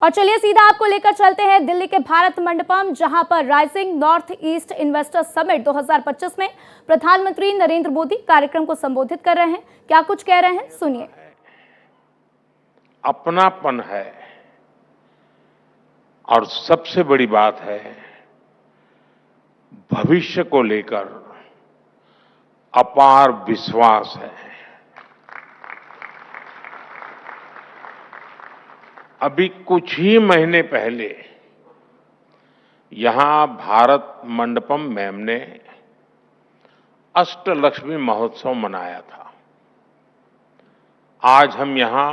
और चलिए सीधा आपको लेकर चलते हैं दिल्ली के भारत मंडपम, जहां पर rising north east investor summit 2025 में प्रधानमंत्री नरेंद्र मोदी कार्यक्रम को संबोधित कर रहे हैं। क्या कुछ कह रहे हैं, सुनिए। अपनापन है और सबसे बड़ी बात है भविष्य को लेकर अपार विश्वास है। अभी कुछ ही महीने पहले यहां भारत मंडपम मैम ने अष्टलक्ष्मी महोत्सव मनाया था। आज हम यहां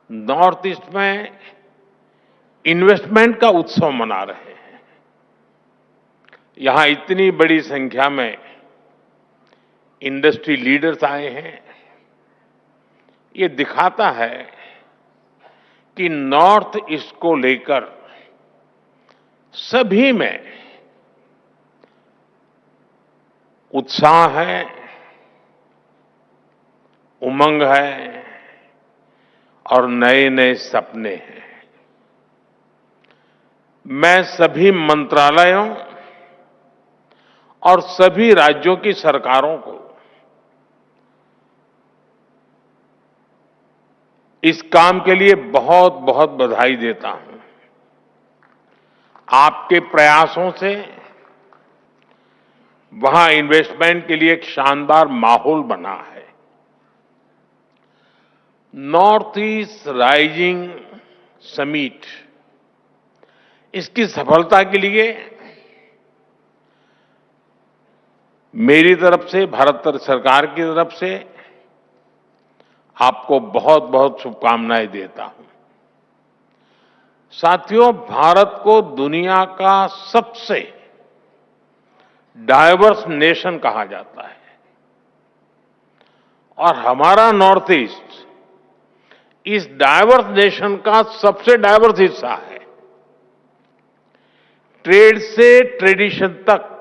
नॉर्थ ईस्ट में इन्वेस्टमेंट का उत्सव मना रहे हैं। यहां इतनी बड़ी संख्या में इंडस्ट्री लीडर्स आए हैं। ये दिखाता है कि नॉर्थ ईस्ट को लेकर सभी में उत्साह है, उमंग है और नए नए सपने हैं। मैं सभी मंत्रालयों और सभी राज्यों की सरकारों को इस काम के लिए बहुत बहुत बधाई देता हूं। आपके प्रयासों से वहां इन्वेस्टमेंट के लिए एक शानदार माहौल बना है। नॉर्थ ईस्ट राइजिंग समिट, इसकी सफलता के लिए मेरी तरफ से, भारत सरकार की तरफ से आपको बहुत बहुत शुभकामनाएं देता हूं। साथियों, भारत को दुनिया का सबसे डाइवर्स नेशन कहा जाता है और हमारा नॉर्थ ईस्ट इस डाइवर्स नेशन का सबसे डाइवर्स हिस्सा है। ट्रेड से ट्रेडिशन तक,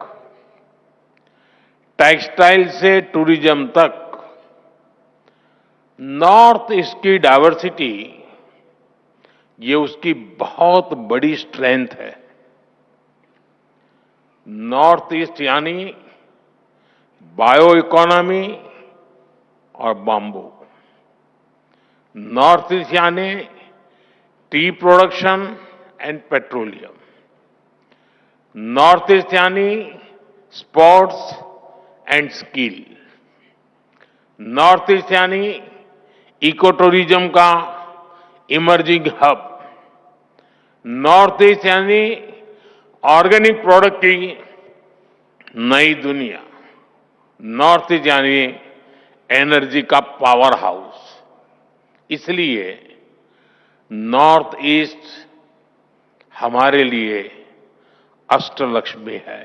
टेक्सटाइल से टूरिज्म तक, नॉर्थ ईस्ट की डाइवर्सिटी ये उसकी बहुत बड़ी स्ट्रेंथ है। नॉर्थ ईस्ट यानी बायो इकोनॉमी और बाम्बू, नॉर्थ ईस्ट यानी tea production and petroleum, north east यानी sports and skill, north east यानी इको टूरिज्म का इमर्जिंग हब, नॉर्थ ईस्ट यानी ऑर्गेनिक प्रोडक्ट की नई दुनिया, नॉर्थ ईस्ट यानी एनर्जी का पावर हाउस। इसलिए नॉर्थ ईस्ट हमारे लिए अष्टलक्ष्मी है।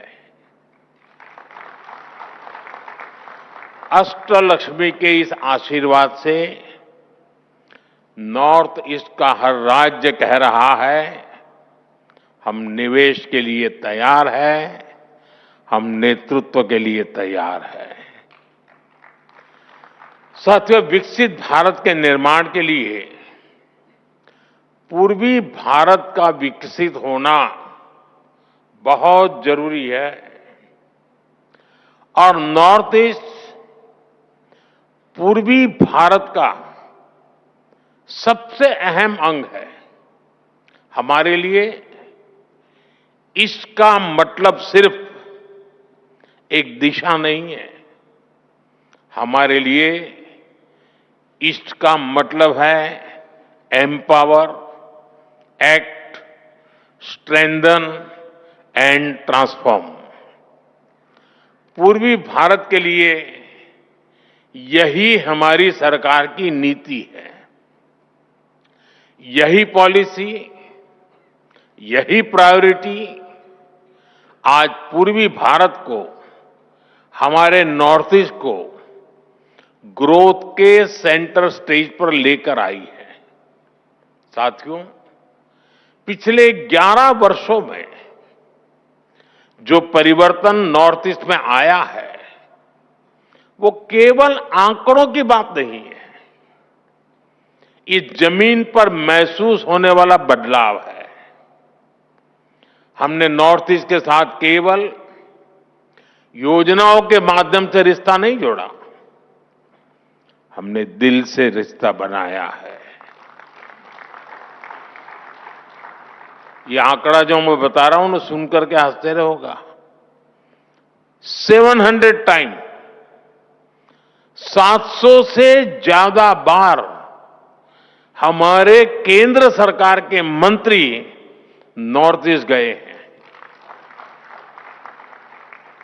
अष्टलक्ष्मी के इस आशीर्वाद से नॉर्थ ईस्ट का हर राज्य कह रहा है हम निवेश के लिए तैयार हैं, हम नेतृत्व के लिए तैयार हैं। साथियों, विकसित भारत के निर्माण के लिए पूर्वी भारत का विकसित होना बहुत जरूरी है और नॉर्थ ईस्ट पूर्वी भारत का सबसे अहम अंग है। हमारे लिए इसका मतलब सिर्फ एक दिशा नहीं है, हमारे लिए ईस्ट का मतलब है empower, act, strengthen and transform. पूर्वी भारत के लिए यही हमारी सरकार की नीति है। यही पॉलिसी, यही प्रायोरिटी आज पूर्वी भारत को, हमारे नॉर्थ ईस्ट को ग्रोथ के सेंटर स्टेज पर लेकर आई है। साथियों, पिछले 11 वर्षों में जो परिवर्तन नॉर्थ ईस्ट में आया है वो केवल आंकड़ों की बात नहीं है। इस जमीन पर महसूस होने वाला बदलाव है। हमने नॉर्थ ईस्ट के साथ केवल योजनाओं के माध्यम से रिश्ता नहीं जोड़ा, हमने दिल से रिश्ता बनाया है। ये आंकड़ा जो मैं बता रहा हूं ना, सुनकर के आश्चर्य होगा। 700 टाइम, 700 से ज्यादा बार हमारे केंद्र सरकार के मंत्री नॉर्थ ईस्ट गए हैं।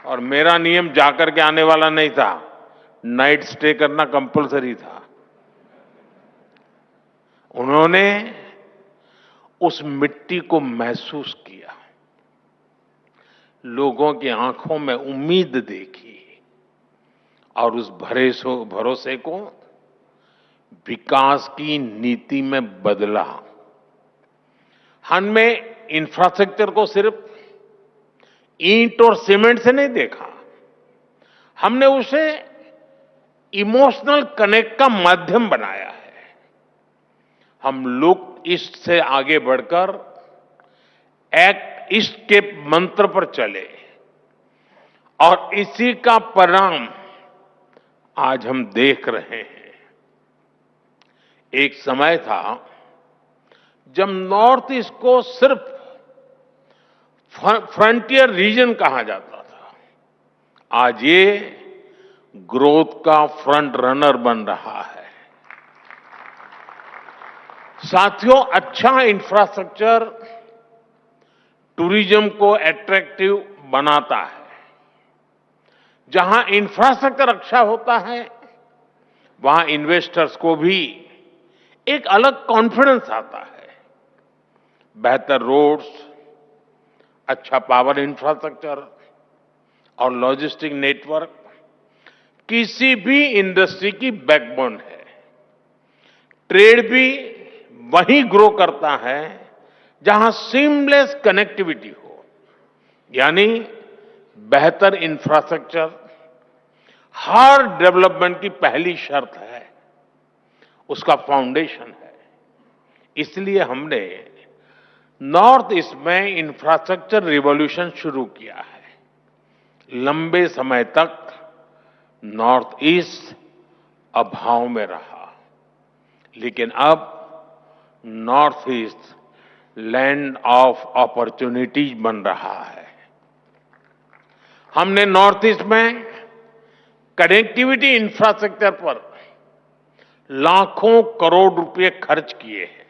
और मेरा नियम जाकर के आने वाला नहीं था, नाइट स्टे करना कंपलसरी था। उन्होंने उस मिट्टी को महसूस किया, लोगों की आंखों में उम्मीद देखी और उस भरोसे को विकास की नीति में बदला। हमने इंफ्रास्ट्रक्चर को सिर्फ ईंट और सीमेंट से नहीं देखा, हमने उसे इमोशनल कनेक्ट का माध्यम बनाया है। हम लुक ईस्ट से आगे बढ़कर एक्ट ईस्ट के मंत्र पर चले और इसी का परिणाम आज हम देख रहे हैं। एक समय था जब नॉर्थ ईस्ट को सिर्फ फ्रंटियर रीजन कहा जाता था, आज ये ग्रोथ का फ्रंट रनर बन रहा है। साथियों, अच्छा इंफ्रास्ट्रक्चर टूरिज्म को अट्रैक्टिव बनाता है। जहां इंफ्रास्ट्रक्चर अच्छा होता है, वहां इन्वेस्टर्स को भी एक अलग कॉन्फिडेंस आता है। बेहतर रोड्स, अच्छा पावर इंफ्रास्ट्रक्चर और लॉजिस्टिक नेटवर्क किसी भी इंडस्ट्री की बैकबोन है। ट्रेड भी वहीं ग्रो करता है जहां सीमलेस कनेक्टिविटी हो, यानी बेहतर इंफ्रास्ट्रक्चर हर डेवलपमेंट की पहली शर्त है, उसका फाउंडेशन है। इसलिए हमने नॉर्थ ईस्ट में इंफ्रास्ट्रक्चर रिवॉल्यूशन शुरू किया है। लंबे समय तक नॉर्थ ईस्ट अभाव में रहा, लेकिन अब north east land of opportunities बन रहा है। हमने नॉर्थ ईस्ट में कनेक्टिविटी इंफ्रास्ट्रक्चर पर लाखों करोड़ रुपए खर्च किए हैं।